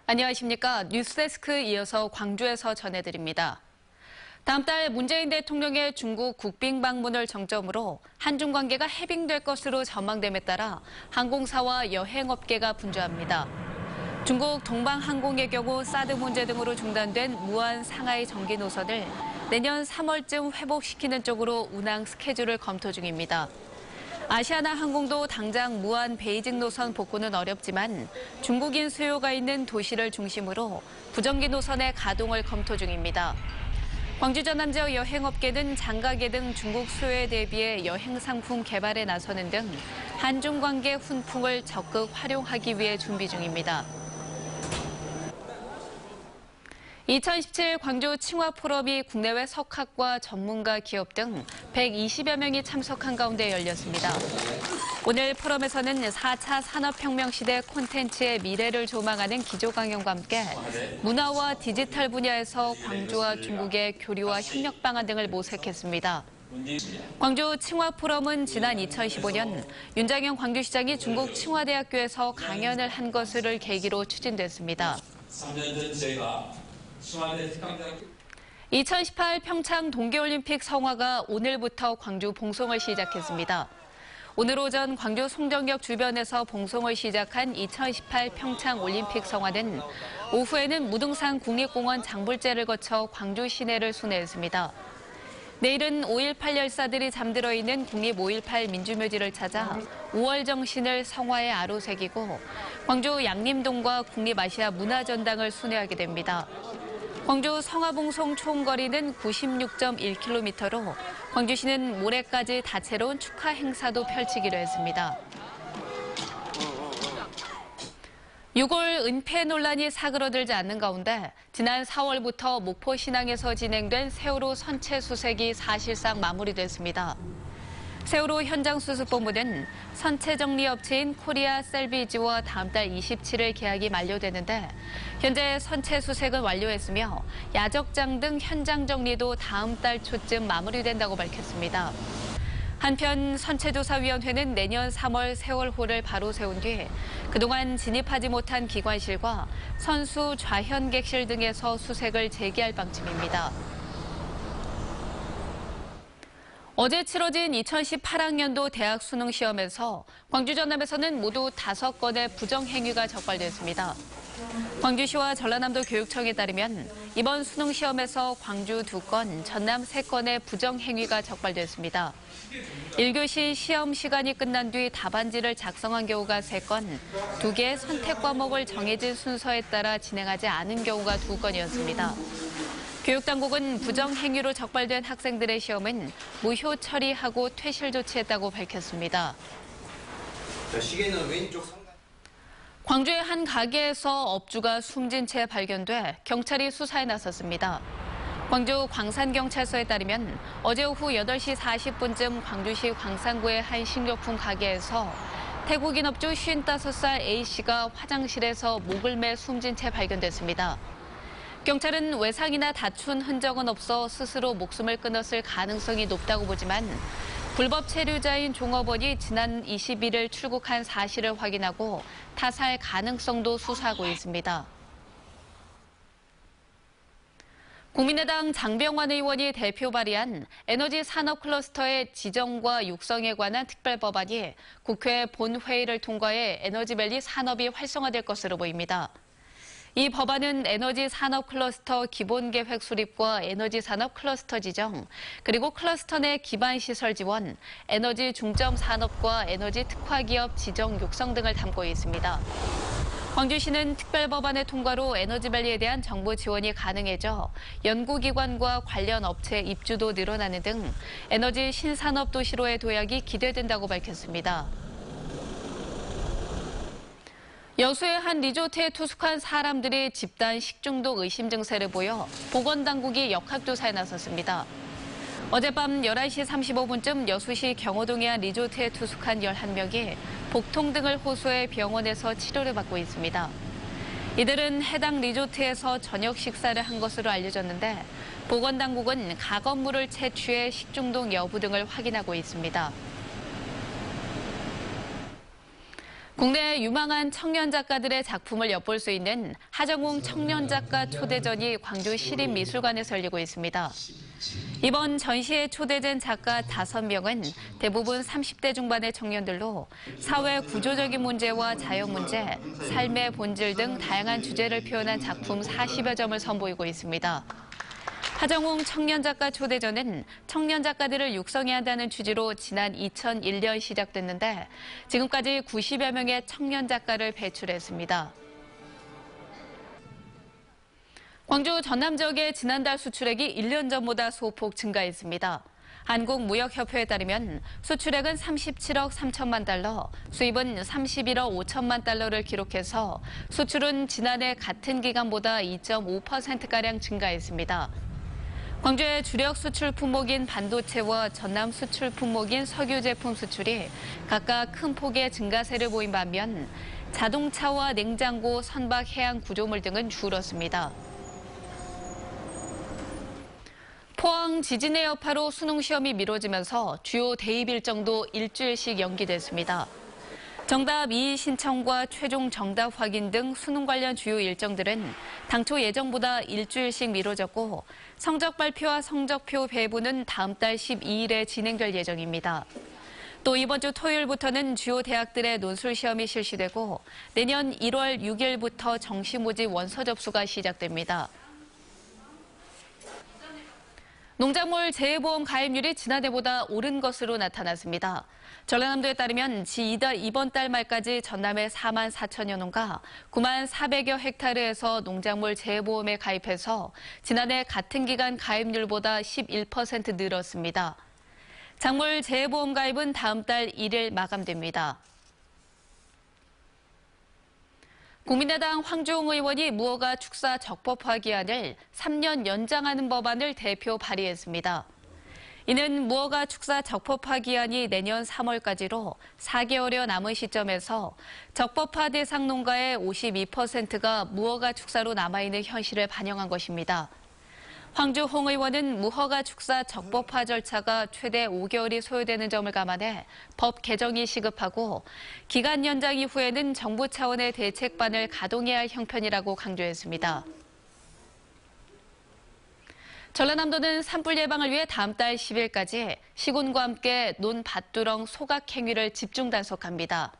안녕하십니까. 뉴스데스크 이어서 광주에서 전해드립니다. 다음 달 문재인 대통령의 중국 국빈 방문을 정점으로 한중 관계가 해빙될 것으로 전망됨에 따라 항공사와 여행업계가 분주합니다. 중국 동방항공의 경우 사드 문제 등으로 중단된 무안 상하이 정기 노선을 내년 3월쯤 회복시키는 쪽으로 운항 스케줄을 검토 중입니다. 아시아나 항공도 당장 무안 베이징 노선 복구는 어렵지만 중국인 수요가 있는 도시를 중심으로 부정기 노선의 가동을 검토 중입니다. 광주 전남 지역 여행업계는 장가계 등 중국 수요에 대비해 여행 상품 개발에 나서는 등 한중 관계 훈풍을 적극 활용하기 위해 준비 중입니다. 2017 광주 칭화 포럼이 국내외 석학과 전문가 기업 등 120여 명이 참석한 가운데 열렸습니다. 오늘 포럼에서는 4차 산업혁명 시대 콘텐츠의 미래를 조망하는 기조 강연과 함께 문화와 디지털 분야에서 광주와 중국의 교류와 협력 방안 등을 모색했습니다. 광주 칭화 포럼은 지난 2015년 윤장현 광주시장이 중국 칭화대학교에서 강연을 한 것을 계기로 추진됐습니다. 2018 평창 동계올림픽 성화가 오늘부터 광주 봉송을 시작했습니다. 오늘 오전 광주 송정역 주변에서 봉송을 시작한 2018 평창 올림픽 성화는 오후에는 무등산 국립공원 장불제를 거쳐 광주 시내를 순회했습니다. 내일은 5.18 열사들이 잠들어 있는 국립 5.18 민주묘지를 찾아 5월 정신을 성화에 아로새기고 광주 양림동과 국립아시아 문화전당을 순회하게 됩니다. 광주 성화봉송 총 거리는 96.1km로 광주시는 모레까지 다채로운 축하 행사도 펼치기로 했습니다. 6월 은폐 논란이 사그러들지 않는 가운데 지난 4월부터 목포 신항에서 진행된 세월호 선체 수색이 사실상 마무리됐습니다. 세월호 현장수습본부는 선체 정리 업체인 코리아 셀비지와 다음 달 27일 계약이 만료되는데 현재 선체 수색은 완료했으며 야적장 등 현장 정리도 다음 달 초쯤 마무리된다고 밝혔습니다. 한편 선체조사위원회는 내년 3월 세월호를 바로 세운 뒤 그동안 진입하지 못한 기관실과 선수 좌현객실 등에서 수색을 재개할 방침입니다. 어제 치러진 2018학년도 대학 수능 시험에서 광주 전남에서는 모두 5건의 부정행위가 적발됐습니다. 광주시와 전라남도 교육청에 따르면 이번 수능 시험에서 광주 2건, 전남 3건의 부정행위가 적발됐습니다. 1교시 시험 시간이 끝난 뒤 답안지를 작성한 경우가 3건, 2개의 선택 과목을 정해진 순서에 따라 진행하지 않은 경우가 2건이었습니다. 교육당국은 부정행위로 적발된 학생들의 시험은 무효 처리하고 퇴실 조치했다고 밝혔습니다. 시계는 왼쪽 상단. 광주의 한 가게에서 업주가 숨진 채 발견돼 경찰이 수사에 나섰습니다. 광주 광산경찰서에 따르면 어제 오후 8시 40분쯤 광주시 광산구의 한 식료품 가게에서 태국인 업주 55살 A씨가 화장실에서 목을 매 숨진 채 발견됐습니다. 경찰은 외상이나 다툰 흔적은 없어 스스로 목숨을 끊었을 가능성이 높다고 보지만 불법 체류자인 종업원이 지난 21일 출국한 사실을 확인하고 타살 가능성도 수사하고 있습니다. 국민의당 장병완 의원이 대표 발의한 에너지 산업 클러스터의 지정과 육성에 관한 특별법안이 국회 본회의를 통과해 에너지밸리 산업이 활성화될 것으로 보입니다. 이 법안은 에너지 산업 클러스터 기본계획 수립과 에너지 산업 클러스터 지정, 그리고 클러스터 내 기반 시설 지원, 에너지 중점 산업과 에너지 특화 기업 지정 육성 등을 담고 있습니다. 광주시는 특별법안의 통과로 에너지밸리에 대한 정부 지원이 가능해져 연구기관과 관련 업체 입주도 늘어나는 등 에너지 신산업 도시로의 도약이 기대된다고 밝혔습니다. 여수의 한 리조트에 투숙한 사람들이 집단 식중독 의심 증세를 보여 보건당국이 역학조사에 나섰습니다. 어젯밤 11시 35분쯤 여수시 경호동의 한 리조트에 투숙한 11명이 복통 등을 호소해 병원에서 치료를 받고 있습니다. 이들은 해당 리조트에서 저녁 식사를 한 것으로 알려졌는데 보건당국은 가건물을 채취해 식중독 여부 등을 확인하고 있습니다. 국내 유망한 청년 작가들의 작품을 엿볼 수 있는 하정웅 청년작가 초대전이 광주 시립미술관에서 열리고 있습니다. 이번 전시에 초대된 작가 5명은 대부분 30대 중반의 청년들로 사회 구조적인 문제와 자연 문제, 삶의 본질 등 다양한 주제를 표현한 작품 40여 점을 선보이고 있습니다. 하정웅 청년작가 초대전은 청년 작가들을 육성해야 한다는 취지로 지난 2001년 시작됐는데 지금까지 90여 명의 청년 작가를 배출했습니다. 광주 전남 지역의 지난달 수출액이 1년 전보다 소폭 증가했습니다. 한국무역협회에 따르면 수출액은 37억 3천만 달러, 수입은 31억 5천만 달러를 기록해서 수출은 지난해 같은 기간보다 2.5%가량 증가했습니다. 광주의 주력 수출 품목인 반도체와 전남 수출 품목인 석유 제품 수출이 각각 큰 폭의 증가세를 보인 반면 자동차와 냉장고, 선박, 해양 구조물 등은 줄었습니다. 포항 지진의 여파로 수능 시험이 미뤄지면서 주요 대입 일정도 일주일씩 연기됐습니다. 정답 이의 신청과 최종 정답 확인 등 수능 관련 주요 일정들은 당초 예정보다 일주일씩 미뤄졌고 성적 발표와 성적표 배부는 다음 달 12일에 진행될 예정입니다. 또 이번 주 토요일부터는 주요 대학들의 논술 시험이 실시되고 내년 1월 6일부터 정시 모집 원서 접수가 시작됩니다. 농작물 재해보험 가입률이 지난해보다 오른 것으로 나타났습니다. 전라남도에 따르면 이번 달 말까지 전남의 4만 4천여 농가 9만 400여 헥타르에서 농작물 재해보험에 가입해서 지난해 같은 기간 가입률보다 11% 늘었습니다. 작물 재해보험 가입은 다음 달 1일 마감됩니다. 국민의당 황교안 의원이 무허가 축사 적법화 기한을 3년 연장하는 법안을 대표 발의했습니다. 이는 무허가 축사 적법화 기한이 내년 3월까지로 4개월여 남은 시점에서 적법화 대상 농가의 52%가 무허가 축사로 남아있는 현실을 반영한 것입니다. 황주 홍 의원은 무허가 축사 적법화 절차가 최대 5개월이 소요되는 점을 감안해 법 개정이 시급하고 기간 연장 이후에는 정부 차원의 대책반을 가동해야 할 형편이라고 강조했습니다. 전라남도는 산불 예방을 위해 다음 달 10일까지 시군과 함께 논 밭두렁 소각 행위를 집중 단속합니다.